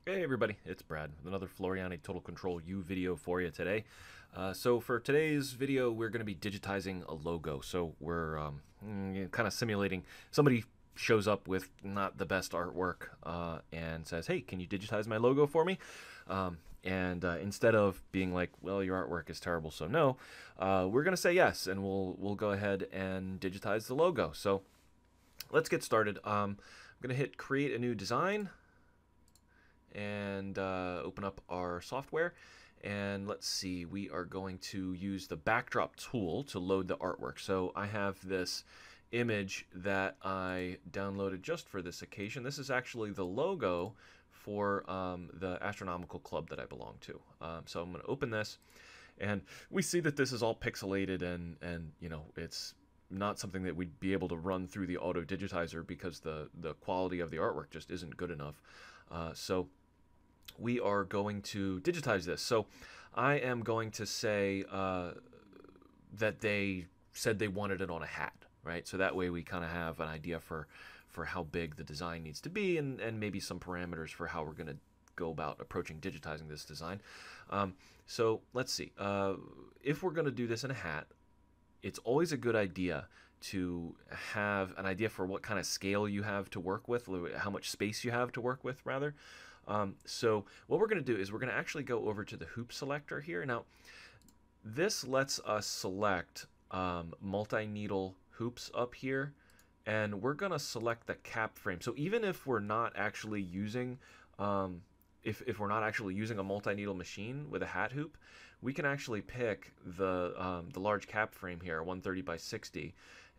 Hey everybody, it's Brad with another Floriani Total Control U video for you today. So for today's video, we're going to be digitizing a logo. So we're kind of simulating somebody shows up with not the best artwork and says, "Hey, can you digitize my logo for me?" Instead of being like, "Well, your artwork is terrible, so no," we're going to say yes, and we'll go ahead and digitize the logo. So let's get started. I'm going to hit Create a New Design and open up our software, and let's see, we are going to use the backdrop tool to load the artwork. So I have this image that I downloaded just for this occasion. This is actually the logo for the astronomical club that I belong to. So I'm going to open this, and we see that this is all pixelated, and you know, it's not something that we'd be able to run through the auto digitizer because the quality of the artwork just isn't good enough. So we are going to digitize this. So I am going to say that they said they wanted it on a hat, right? So that way we kind of have an idea for how big the design needs to be, and maybe some parameters for how we're going to go about approaching digitizing this design. So let's see. If we're going to do this in a hat, it's always a good idea to have an idea for what kind of scale you have to work with, how much space you have to work with, rather. So what we're going to do is we're going to actually go over to the hoop selector here. Now, this lets us select multi-needle hoops up here, and we're going to select the cap frame. So even if we're not actually using if we're not actually using a multi-needle machine with a hat hoop, we can actually pick the large cap frame here, 130 by 60,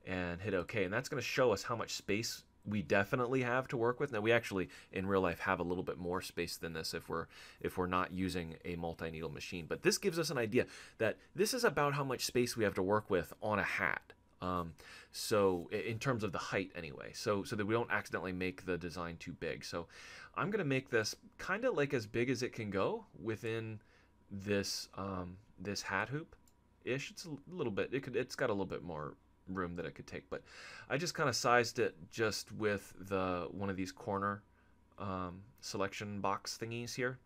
and hit OK. And that's going to show us how much space we definitely have to work with. Now, we actually in real life have a little bit more space than this if we're not using a multi-needle machine. But this gives us an idea that this is about how much space we have to work with on a hat. So in terms of the height anyway, so that we don't accidentally make the design too big. So I'm going to make this kind of like as big as it can go within this this hat hoop ish. It's a little bit, it's got a little bit more room that it could take, but I just kind of sized it just with one of these corner selection box thingies here.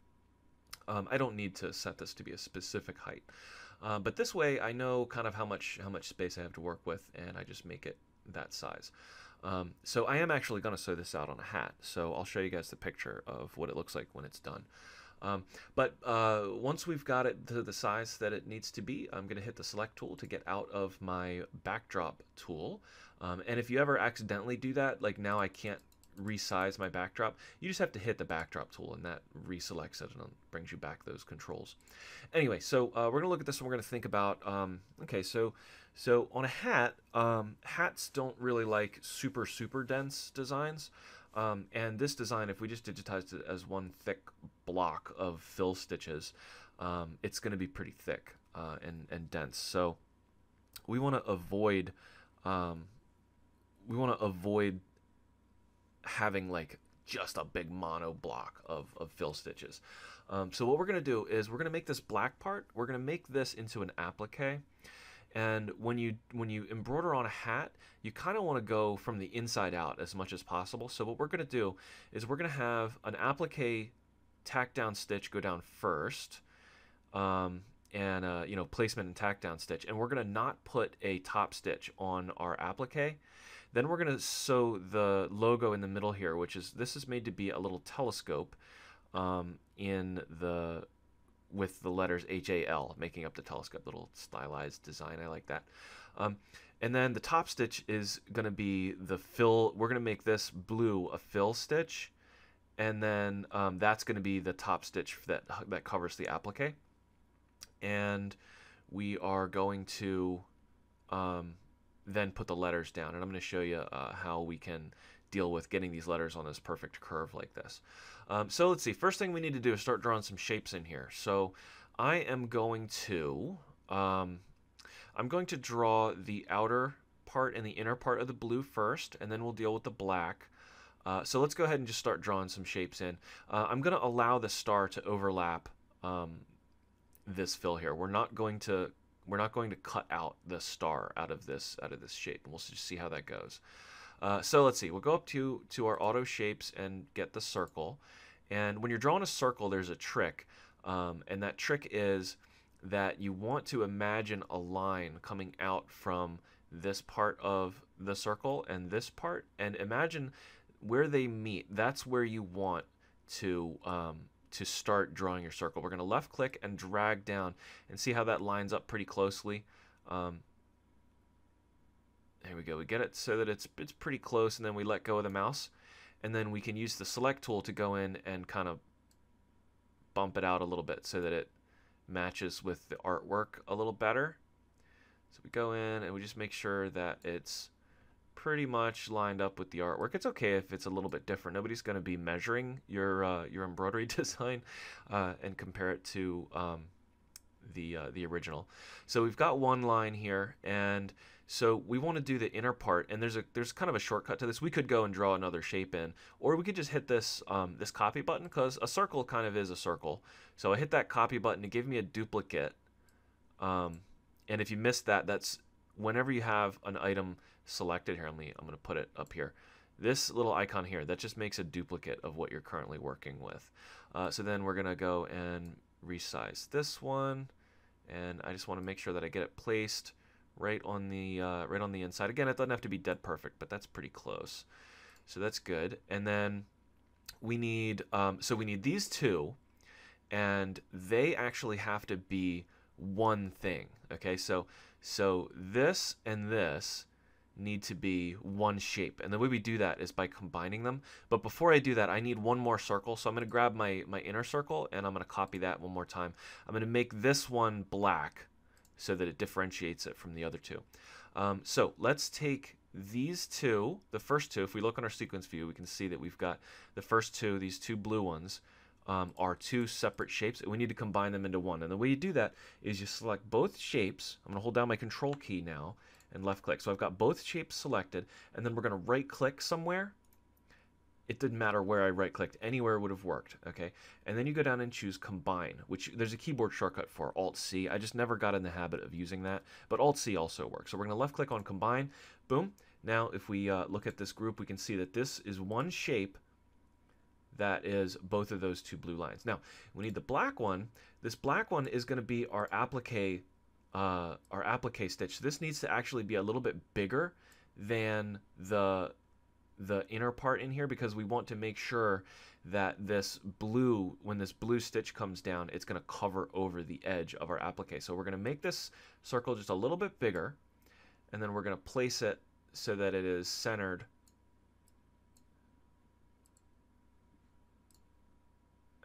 I don't need to set this to be a specific height, but this way I know kind of how much space I have to work with, and I just make it that size. So I am actually going to sew this out on a hat, so I'll show you guys the picture of what it looks like when it's done. But once we've got it to the size that it needs to be, I'm going to hit the select tool to get out of my backdrop tool. And if you ever accidentally do that, like now I can't resize my backdrop, you just have to hit the backdrop tool, and that reselects it and brings you back those controls. Anyway, so we're going to look at this, and we're going to think about, okay, so on a hat, hats don't really like super dense designs. And this design, if we just digitized it as one thick block of fill stitches, it's going to be pretty thick and dense. So we want to avoid having like just a big mono block of fill stitches. So what we're going to do is we're going to make this black part, we're going to make this into an applique. And when you embroider on a hat, you kind of want to go from the inside out as much as possible. So what we're going to do is we're going to have an applique tack down stitch go down first, and you know, placement and tack down stitch. And we're going to not put a top stitch on our applique. Then we're going to sew the logo in the middle here, this is made to be a little telescope with the letters HAL making up the telescope. Little stylized design, I like that. And then the top stitch is going to be the fill. We're going to make this blue a fill stitch, and then that's going to be the top stitch that covers the applique. And we are going to then put the letters down, and I'm going to show you how we can deal with getting these letters on this perfect curve like this. So let's see. First thing we need to do is start drawing some shapes in here. So I am going to draw the outer part and the inner part of the blue first, and then we'll deal with the black. So let's go ahead and just start drawing some shapes in. I'm going to allow the star to overlap this fill here. We're not going to cut out the star out of this shape. We'll just see how that goes. So let's see. We'll go up to our auto shapes and get the circle, And when you're drawing a circle, there's a trick. And that trick is that you want to imagine a line coming out from this part of the circle and this part, and imagine where they meet. That's where you want to start drawing your circle. We're going to left click and drag down and see how that lines up pretty closely. There we go. We get it so that it's pretty close, and then we let go of the mouse, and then we can use the select tool to go in and kind of bump it out a little bit so that it matches with the artwork a little better. So we go in and we just make sure that it's pretty much lined up with the artwork. It's okay if it's a little bit different. Nobody's going to be measuring your embroidery design and compare it to the original. So we've got one line here, and so we want to do the inner part, and there's kind of a shortcut to this. We could go and draw another shape in, or we could just hit this this copy button, because a circle kind of is a circle. So I hit that copy button to give me a duplicate. And if you missed that, that's whenever you have an item selected here. I'm going to put it up here. This little icon here, that just makes a duplicate of what you're currently working with. So then we're going to go and resize this one, and I just want to make sure that I get it placed right on the inside. Again, it doesn't have to be dead perfect, but that's pretty close. So that's good. And then we need we need these two, and they actually have to be one thing. Okay, so this and this need to be one shape, and the way we do that is by combining them. But before I do that, I need one more circle, so I'm going to grab my inner circle, and I'm going to copy that one more time. I'm going to make this one black so that it differentiates it from the other two. So let's take these two, the first two. If we look on our sequence view, we can see that we've got the first two, these two blue ones, are two separate shapes, and we need to combine them into one. And the way you do that is you select both shapes. I'm going to hold down my control key now and left click. So I've got both shapes selected, and then we're going to right click somewhere. It didn't matter where I right clicked, anywhere would have worked. Okay, and then you go down and choose combine, which there's a keyboard shortcut for, Alt C. I just never got in the habit of using that, but Alt C also works. So we're going to left click on combine. Boom. Now if we look at this group, we can see that this is one shape that is both of those two blue lines. Now we need the black one. This black one is going to be our applique stitch. This needs to actually be a little bit bigger than the inner part in here, because we want to make sure that this blue, when this blue stitch comes down, it's going to cover over the edge of our applique. So we're going to make this circle just a little bit bigger, and then we're going to place it so that it is centered.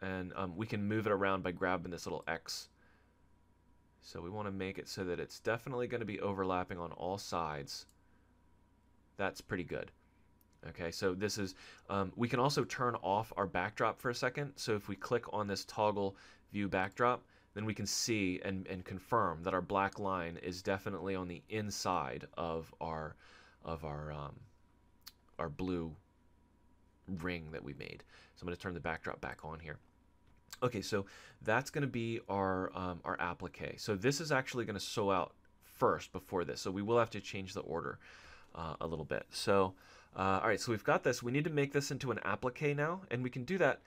And we can move it around by grabbing this little X. So we want to make it so that it's definitely going to be overlapping on all sides. That's pretty good. Okay, so this is, we can also turn off our backdrop for a second. So if we click on this toggle view backdrop, then we can see and confirm that our black line is definitely on the inside of our blue ring that we made. So I'm going to turn the backdrop back on here. Okay, so that's going to be our applique. So this is actually going to sew out first before this. So we will have to change the order a little bit. So all right, so we've got this. We need to make this into an applique now, and we can do that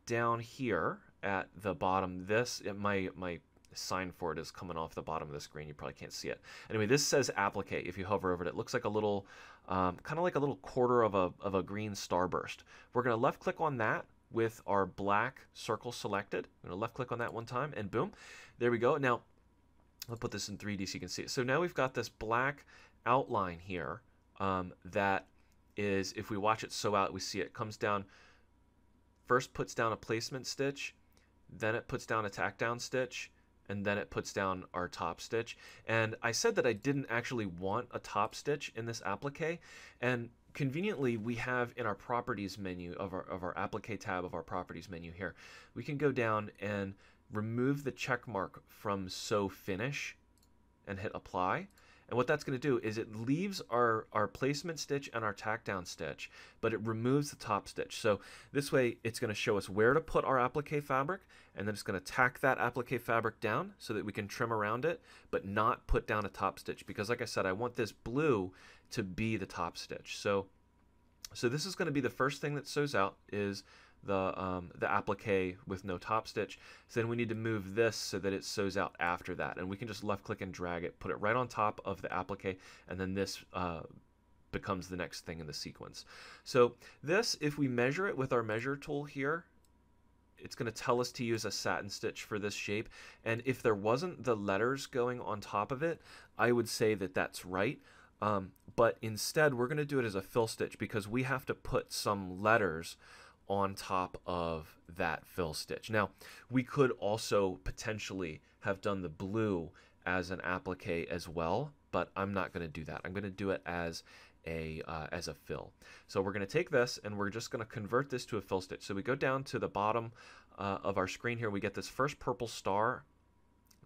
down here at the bottom. This, my sign for it is coming off the bottom of the screen. You probably can't see it. Anyway, this says applique. If you hover over it, it looks like a little, kind of like a little quarter of a green starburst. We're going to left click on that with our black circle selected. I'm going to left click on that one time, and boom, there we go. Now, I'll put this in 3D so you can see it. So now we've got this black outline here that is, if we watch it sew out, we see it comes down, first puts down a placement stitch, then it puts down a tack down stitch, and then it puts down our top stitch. And I said that I didn't actually want a top stitch in this applique, and conveniently we have in our properties menu of our applique tab of our properties menu here, we can go down and remove the check mark from sew finish and hit apply. And what that's going to do is it leaves our placement stitch and our tack down stitch, but it removes the top stitch. So this way it's going to show us where to put our applique fabric, and then it's going to tack that applique fabric down so that we can trim around it, but not put down a top stitch, because like I said, I want this blue to be the top stitch. So this is going to be the first thing that sews out, is the applique with no top stitch. So then we need to move this so that it sews out after that, and we can just left click and drag it, put it right on top of the applique, and then this becomes the next thing in the sequence. So this, if we measure it with our measure tool here, it's going to tell us to use a satin stitch for this shape, and if there wasn't the letters going on top of it, I would say that that's right. But instead we're going to do it as a fill stitch because we have to put some letters on top of that fill stitch. Now we could also potentially have done the blue as an applique as well, but I'm not going to do that. I'm going to do it as a fill. So we're going to take this and we're just going to convert this to a fill stitch. So we go down to the bottom of our screen here. We get this first purple star.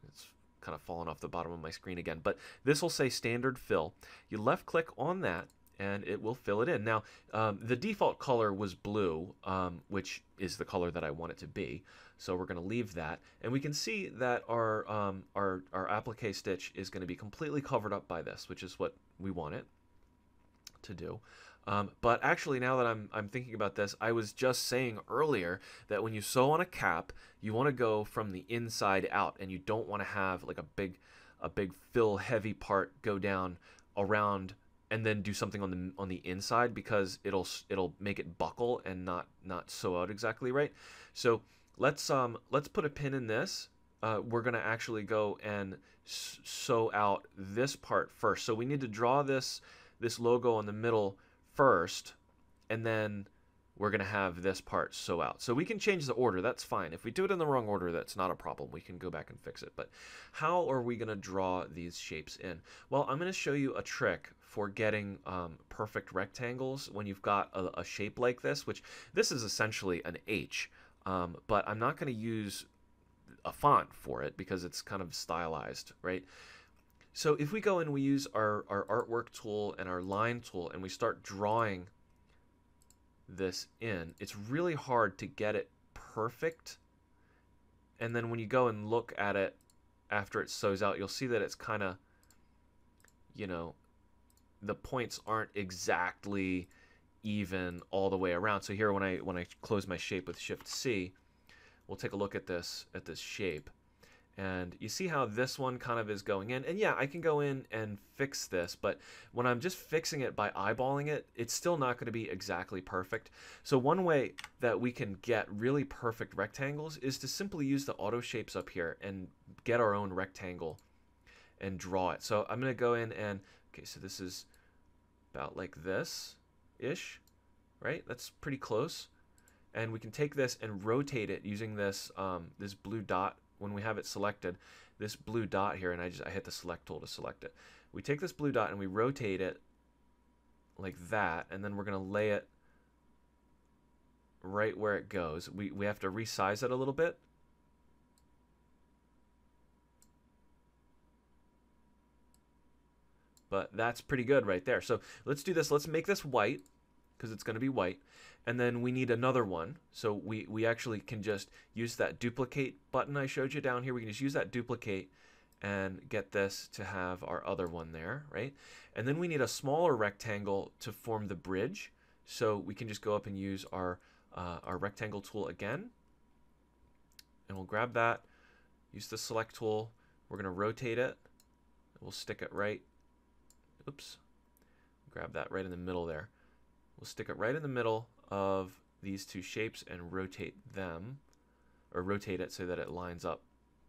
It's kind of fallen off the bottom of my screen again, but this will say standard fill. You left click on that and it will fill it in. Now the default color was blue, which is the color that I want it to be. So we're going to leave that, and we can see that our applique stitch is going to be completely covered up by this, which is what we want it to do. But actually, now that I'm thinking about this, I was just saying earlier that when you sew on a cap, you want to go from the inside out, and you don't want to have like a big fill heavy part go down around and then do something on the inside, because it'll make it buckle and not sew out exactly right. So let's put a pin in this. We're gonna actually go and sew out this part first. So we need to draw this logo in the middle first, and then we're going to have this part sew out. So we can change the order, that's fine. If we do it in the wrong order, that's not a problem. We can go back and fix it. But how are we going to draw these shapes in? Well, I'm going to show you a trick for getting perfect rectangles when you've got a shape like this, which this is essentially an H, but I'm not going to use a font for it because it's kind of stylized, right? So if we go and we use our artwork tool and our line tool and we start drawing this in, it's really hard to get it perfect. And then when you go and look at it after it sews out, you'll see that it's kind of, you know, the points aren't exactly even all the way around. So here when I close my shape with Shift C, we'll take a look at this shape. And you see how this one kind of is going in. And yeah, I can go in and fix this, but when I'm just fixing it by eyeballing it, it's still not going to be exactly perfect. So one way that we can get really perfect rectangles is to simply use the auto shapes up here and get our own rectangle and draw it. So I'm going to go in and, okay, so this is about like this-ish, right? That's pretty close. And we can take this and rotate it using this, this blue dot. When we have it selected, this blue dot here, and I hit the select tool to select it. We take this blue dot and we rotate it like that, and then we're going to lay it right where it goes. We have to resize it a little bit. But that's pretty good right there. So let's do this. Let's make this white, because it's going to be white. And then we need another one. So we actually can just use that duplicate button I showed you down here. We can just use that duplicate and get this to have our other one there, right? And then we need a smaller rectangle to form the bridge. So we can just go up and use our rectangle tool again. And we'll grab that, use the select tool. We're going to rotate it. We'll stick it right. Oops. Grab that right in the middle there. We'll stick it right in the middle of these two shapes and rotate them, or rotate it so that it lines up.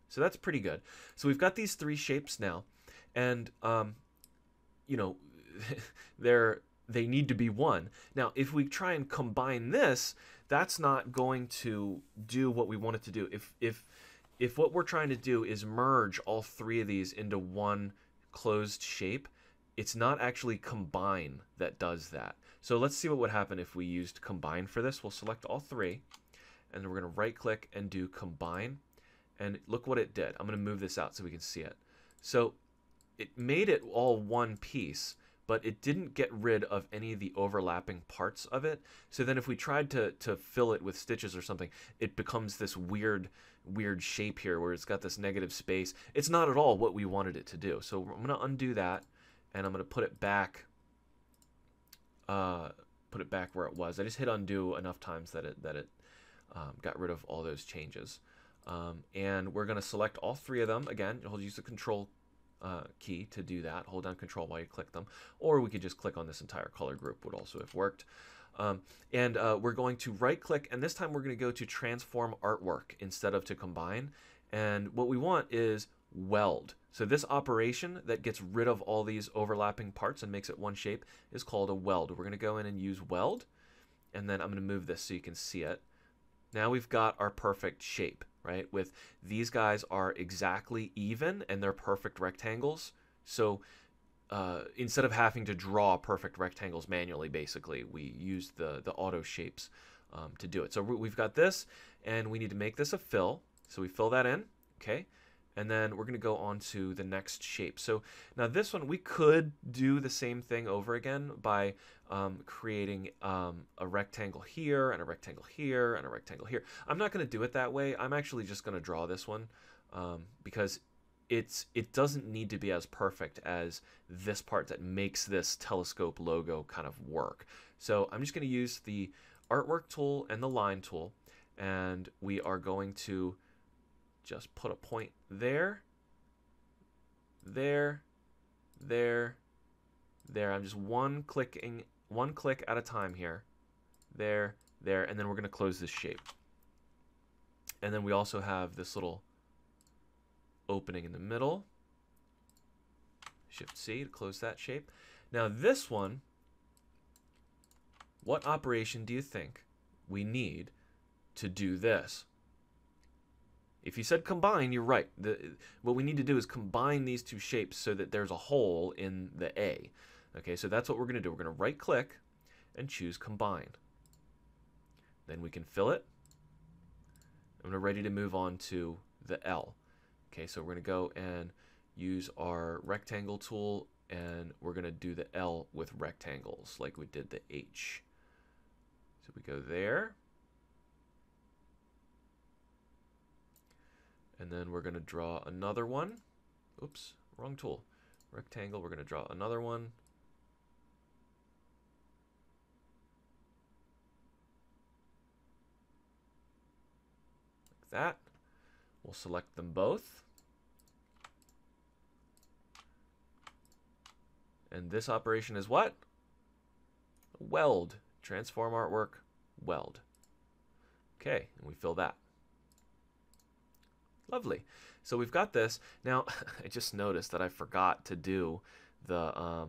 So that's pretty good. So we've got these three shapes now, and you know, they need to be one. Now, if we try and combine this, that's not going to do what we want it to do. If what we're trying to do is merge all three of these into one closed shape, it's not actually combine that does that. So let's see what would happen if we used combine for this. We'll select all three, and we're going to right click and do combine, and look what it did. I'm going to move this out so we can see it. So it made it all one piece, but it didn't get rid of any of the overlapping parts of it. So then if we tried to fill it with stitches or something, it becomes this weird shape here where it's got this negative space. It's not at all what we wanted it to do. So I'm going to undo that, and I'm going to put it back where it was. I just hit undo enough times that it got rid of all those changes. And we're going to select all three of them. Again, you'll use the control key to do that. Hold down control while you click them. Or we could just click on this entire color group, would also have worked. And we're going to right click, and this time we're going to go to transform artwork instead of to combine. And what we want is weld. So this operation that gets rid of all these overlapping parts and makes it one shape is called a weld. We're going to go in and use weld, and then I'm going to move this so you can see it. Now we've got our perfect shape, right? With these guys are exactly even and they're perfect rectangles. So instead of having to draw perfect rectangles manually, basically, we use the auto shapes to do it. So we've got this, and we need to make this a fill. So we fill that in, okay? And then we're going to go on to the next shape. So now this one, we could do the same thing over again by creating a rectangle here, and a rectangle here, and a rectangle here. I'm not going to do it that way. I'm actually just going to draw this one because it doesn't need to be as perfect as this part that makes this telescope logo kind of work. So I'm just going to use the artwork tool and the line tool, and we are going to just put a point there, there, there, there. I'm just one click at a time here, there, there, and then we're going to close this shape. And then we also have this little opening in the middle. Shift C to close that shape. Now this one, what operation do you think we need to do this? If you said combine, you're right. What we need to do is combine these two shapes so that there's a hole in the A. Okay, so that's what we're going to do. We're going to right click and choose combine. Then we can fill it. And we're ready to move on to the L. Okay, so we're going to go and use our rectangle tool, and we're going to do the L with rectangles like we did the H. So we go there. And then we're going to draw another one. Oops, wrong tool. Rectangle, we're going to draw another one. Like that. We'll select them both. And this operation is what? Weld. Transform artwork, weld. Okay, and we fill that. Lovely. So we've got this. Now, I just noticed that I forgot to do the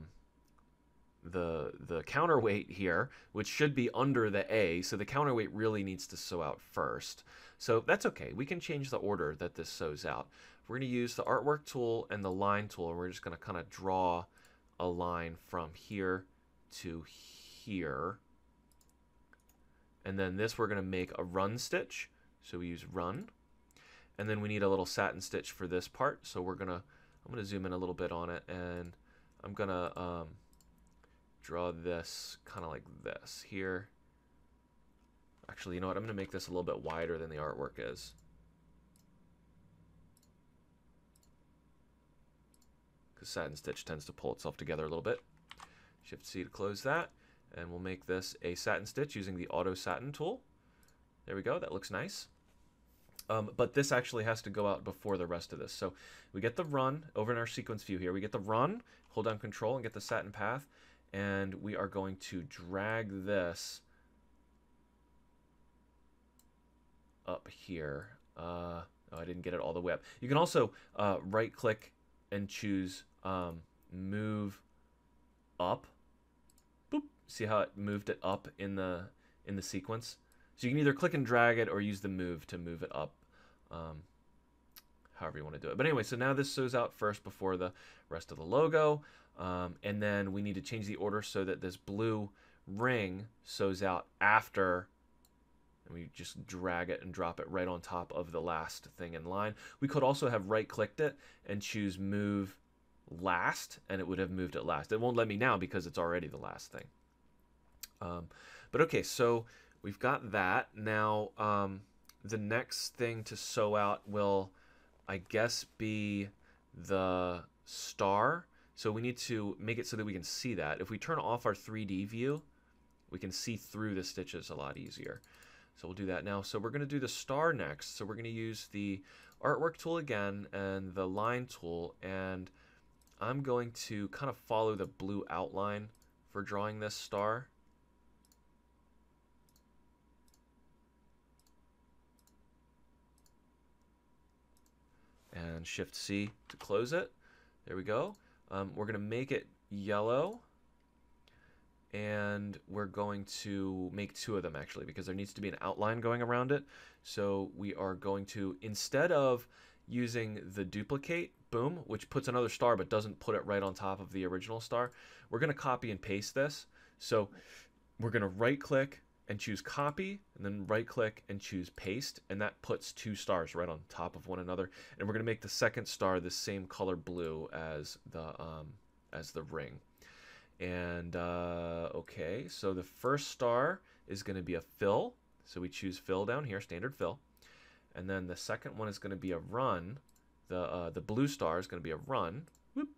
counterweight here, which should be under the A. So the counterweight really needs to sew out first. So that's okay. We can change the order that this sews out. We're going to use the artwork tool and the line tool, and we're just going to kind of draw a line from here to here. And then this we're going to make a run stitch. So we use run. And then we need a little satin stitch for this part. So I'm gonna zoom in a little bit on it, and I'm gonna draw this kind of like this here. Actually, you know what? I'm gonna make this a little bit wider than the artwork is, because satin stitch tends to pull itself together a little bit. Shift C to close that, and we'll make this a satin stitch using the auto satin tool. There we go. That looks nice. But this actually has to go out before the rest of this. So we get the run over in our sequence view here. We get the run, hold down control and get the satin path. And we are going to drag this up here. Oh, I didn't get it all the way up. You can also right click and choose move up. Boop. See how it moved it up in the sequence? So you can either click and drag it or use the move to move it up, however you want to do it. But anyway, so now this sews out first before the rest of the logo. And then we need to change the order so that this blue ring sews out after, and we just drag it and drop it right on top of the last thing in line. We could also have right-clicked it and choose move last, and it would have moved it last. It won't let me now because it's already the last thing. But okay, so we've got that. Now, the next thing to sew out will, I guess, be the star. So we need to make it so that we can see that. If we turn off our 3D view, we can see through the stitches a lot easier. So we'll do that now. So we're going to do the star next. So we're going to use the artwork tool again and the line tool, and I'm going to kind of follow the blue outline for drawing this star. And Shift C to close it. There we go. We're going to make it yellow, and we're going to make two of them actually, because there needs to be an outline going around it. So we are going to, instead of using the duplicate, boom, which puts another star but doesn't put it right on top of the original star, we're going to copy and paste this. So we're going to right click and choose copy, and then right click and choose paste, and that puts two stars right on top of one another. And we're going to make the second star the same color blue as the ring. And okay, so the first star is going to be a fill, so we choose fill down here, standard fill. And then the second one is going to be a run. The blue star is going to be a run. Whoop.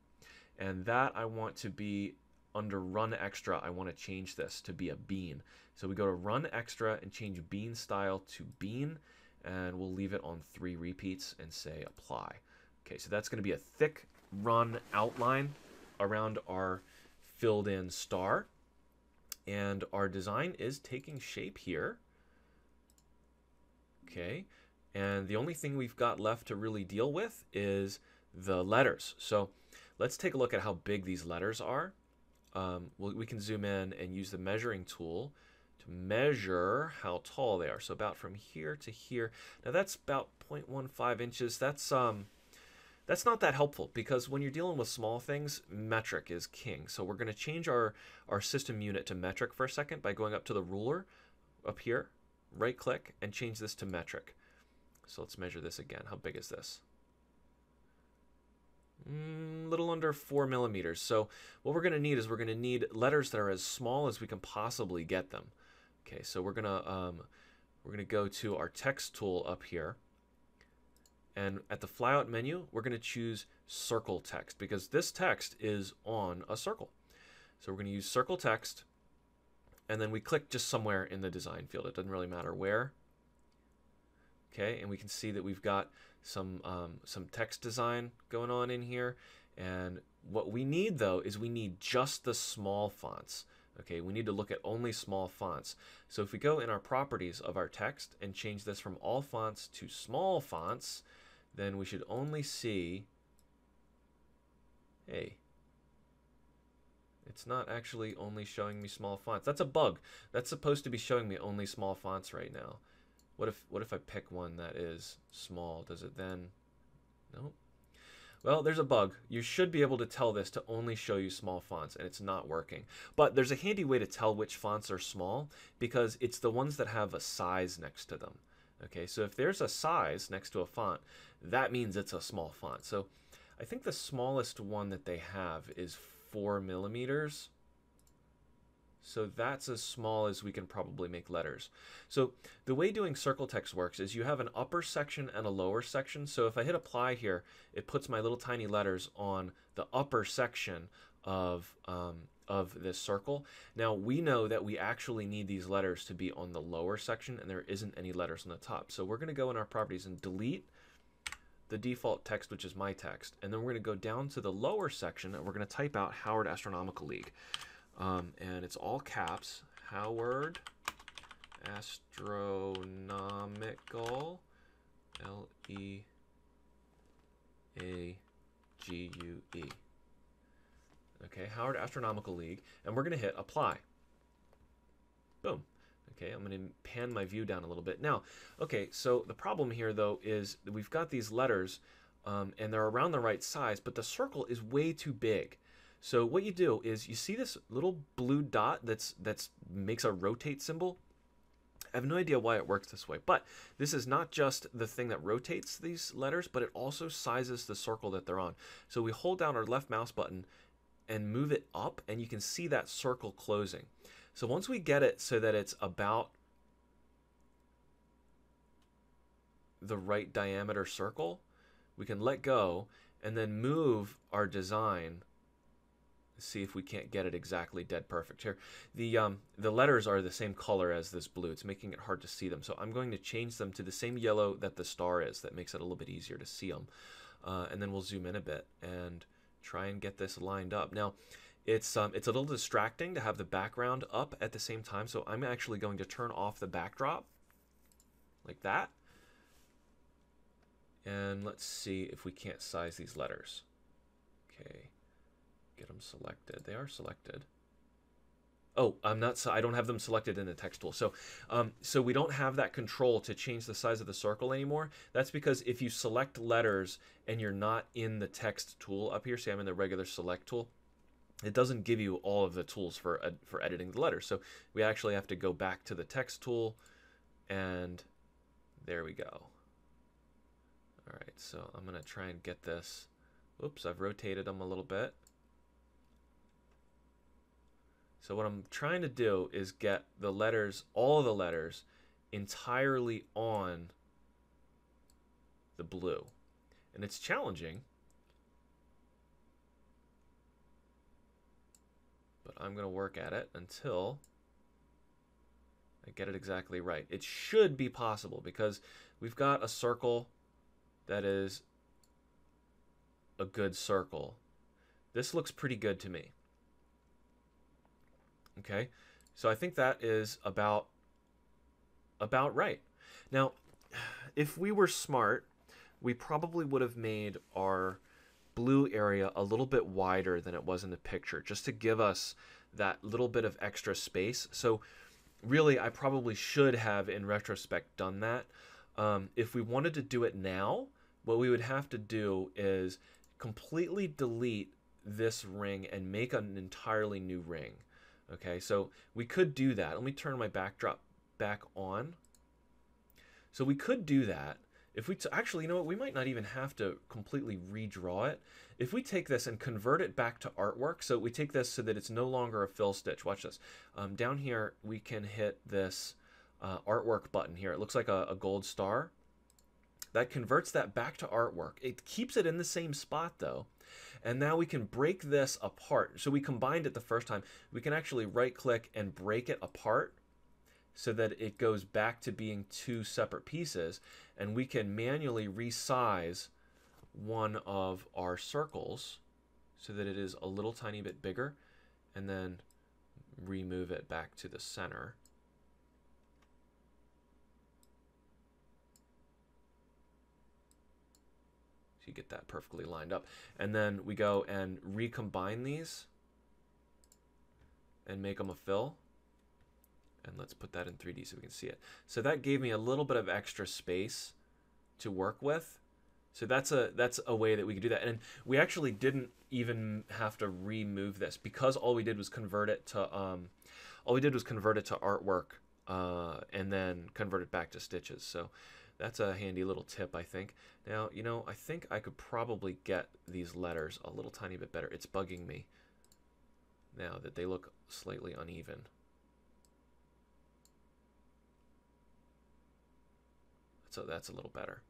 And that I want to be under run extra. I want to change this to be a bean. So we go to run extra and change bean style to bean, and we'll leave it on 3 repeats and say apply. Okay, so that's going to be a thick run outline around our filled in star, and our design is taking shape here. Okay, and the only thing we've got left to really deal with is the letters. So let's take a look at how big these letters are. We can zoom in and use the measuring tool to measure how tall they are. So about from here to here. Now that's about 0.15 inches. That's not that helpful, because when you're dealing with small things, metric is king. So we're going to change our system unit to metric for a second by going up to the ruler up here, right click, and change this to metric. So let's measure this again. How big is this? Little under 4 millimeters. So what we're going to need is we're going to need letters that are as small as we can possibly get them. Okay, so we're going to go to our text tool up here. And at the flyout menu, we're going to choose circle text, because this text is on a circle. So we're going to use circle text, and then we click just somewhere in the design field. It doesn't really matter where. Okay, and we can see that we've got some text design going on in here. And what we need, though, is we need just the small fonts. Okay, we need to look at only small fonts. So if we go in our properties of our text and change this from all fonts to small fonts, then we should only see, hey, it's not actually only showing me small fonts. That's a bug. That's supposed to be showing me only small fonts right now. What if I pick one that is small? Does it then? Nope. Well, there's a bug. You should be able to tell this to only show you small fonts, and it's not working. But there's a handy way to tell which fonts are small, because it's the ones that have a size next to them. Okay, so if there's a size next to a font, that means it's a small font. So I think the smallest one that they have is 4 millimeters. So that's as small as we can probably make letters. So the way doing circle text works is you have an upper section and a lower section. So if I hit apply here, it puts my little tiny letters on the upper section of this circle. Now we know that we actually need these letters to be on the lower section, and there isn't any letters on the top. So we're going to go in our properties and delete the default text, which is my text. And then we're going to go down to the lower section, and we're going to type out Howard Astronomical League. And it's all caps, Howard Astronomical, L-E-A-G-U-E. Okay, Howard Astronomical League, and we're going to hit apply. Boom. Okay, I'm going to pan my view down a little bit. Now, okay, so the problem here, though, is that we've got these letters, and they're around the right size, but the circle is way too big. So what you do is you see this little blue dot that's makes a rotate symbol. I have no idea why it works this way, but this is not just the thing that rotates these letters, but it also sizes the circle that they're on. So we hold down our left mouse button and move it up, and you can see that circle closing. So once we get it so that it's about the right diameter circle, we can let go and then move our design see if we can't get it exactly dead perfect here. The letters are the same color as this blue. It's making it hard to see them. So I'm going to change them to the same yellow that the star is. That makes it a little bit easier to see them. And then we'll zoom in a bit and try and get this lined up. Now, it's a little distracting to have the background up at the same time. So I'm actually going to turn off the backdrop like that. And let's see if we can't size these letters. Okay. Get them selected. They are selected. Oh, I don't have them selected in the text tool. So, so we don't have that control to change the size of the circle anymore. That's because if you select letters and you're not in the text tool up here, say I'm in the regular select tool, it doesn't give you all of the tools for editing the letters. So we actually have to go back to the text tool, and there we go. All right, so I'm gonna try and get this. Oops, I've rotated them a little bit. So what I'm trying to do is get the letters, all of the letters, entirely on the blue. And it's challenging, but I'm going to work at it until I get it exactly right. It should be possible because we've got a circle that is a good circle. This looks pretty good to me. Okay, so I think that is about right. Now, if we were smart, we probably would have made our blue area a little bit wider than it was in the picture, just to give us that little bit of extra space. So really, I probably should have, in retrospect, done that. If we wanted to do it now, what we would have to do is completely delete this ring and make an entirely new ring. Okay, so we could do that. Let me turn my backdrop back on. So we could do that. If we actually, you know what, we might not even have to completely redraw it. If we take this and convert it back to artwork, so we take this so that it's no longer a fill stitch. Watch this. Down here, we can hit this artwork button here. It looks like a gold star. That converts that back to artwork. It keeps it in the same spot, though. And now we can break this apart. So we combined it the first time. We can actually right-click and break it apart so that it goes back to being two separate pieces. And we can manually resize one of our circles so that it is a little tiny bit bigger, and then remove it back to the center. You get that perfectly lined up. And then we go and recombine these and make them a fill. And let's put that in 3D so we can see it. So that gave me a little bit of extra space to work with. So that's a way that we could do that. And we actually didn't even have to remove this because all we did was convert it to artwork and then convert it back to stitches. So that's a handy little tip, I think. Now, you know, I think I could probably get these letters a little tiny bit better. It's bugging me now that they look slightly uneven. So that's a little better.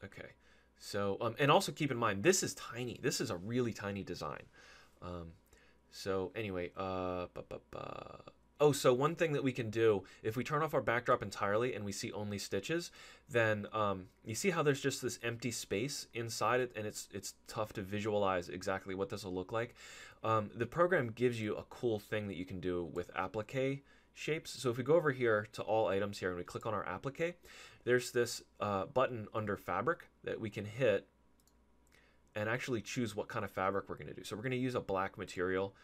Okay, so, and also keep in mind, this is tiny. This is a really tiny design. So anyway, oh, so one thing that we can do, if we turn off our backdrop entirely and we see only stitches, then you see how there's just this empty space inside it, and it's tough to visualize exactly what this will look like. The program gives you a cool thing that you can do with Applique Shapes. So if we go over here to all items here and we click on our Applique, there's this button under fabric that we can hit and actually choose what kind of fabric we're going to do. So we're going to use a black material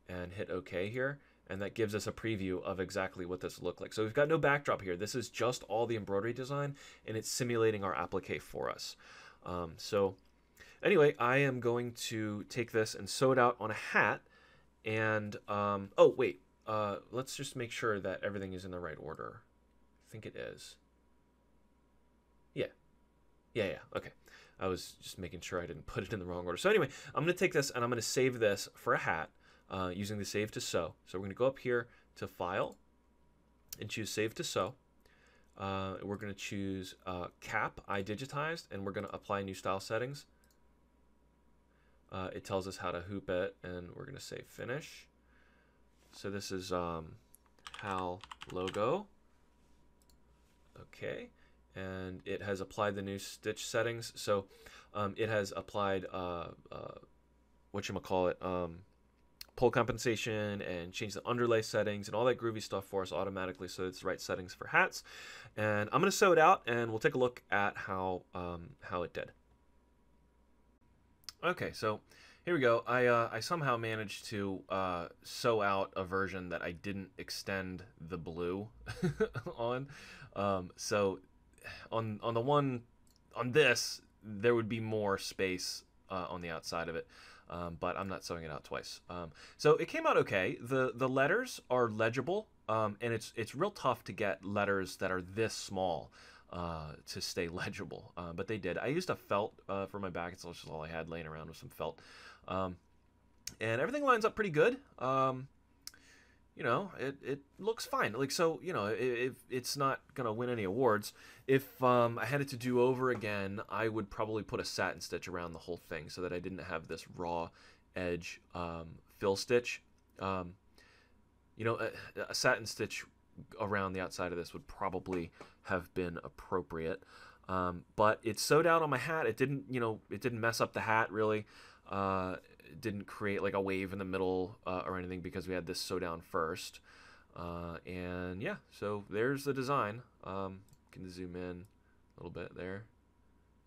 and hit OK here. And that gives us a preview of exactly what this will look like. So we've got no backdrop here. This is just all the embroidery design, and it's simulating our applique for us. So anyway, I am going to take this and sew it out on a hat. And, oh, wait, let's just make sure that everything is in the right order. I think it is. Yeah, okay. I was just making sure I didn't put it in the wrong order. So anyway, I'm going to take this and I'm going to save this for a hat. Using the Save to Sew. So we're going to go up here to File and choose Save to Sew. We're going to choose Cap, I digitized, and we're going to apply new style settings. it tells us how to hoop it, and we're going to say finish. So this is HAL logo. Okay, and it has applied the new stitch settings. So it has applied whatchamacallit, pull compensation, and change the underlay settings and all that groovy stuff for us automatically, so it's the right settings for hats. And I'm going to sew it out, and we'll take a look at how it did. Okay, so here we go. I somehow managed to sew out a version that I didn't extend the blue on. So on the one on this, there would be more space on the outside of it, but I'm not sewing it out twice. So it came out okay. The letters are legible, and it's real tough to get letters that are this small to stay legible, but they did. I used a felt for my back. It's just all I had laying around, with some felt, and everything lines up pretty good. You know, it looks fine. Like, so, you know, if it's not gonna win any awards, if I had it to do over again, I would probably put a satin stitch around the whole thing so that I didn't have this raw edge fill stitch. You know, a satin stitch around the outside of this would probably have been appropriate, but it's sewed out on my hat. It didn't, you know, it didn't mess up the hat really. It didn't create like a wave in the middle or anything, because we had this sew down first. And yeah, so there's the design. Can zoom in a little bit there.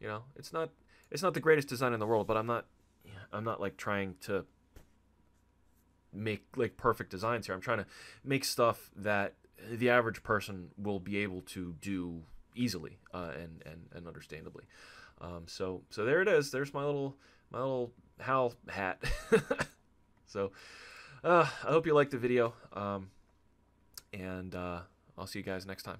You know, it's not the greatest design in the world, but I'm not like trying to make like perfect designs here. I'm trying to make stuff that the average person will be able to do easily and understandably. So there it is. There's my little HAL hat. So I hope you liked the video, and I'll see you guys next time.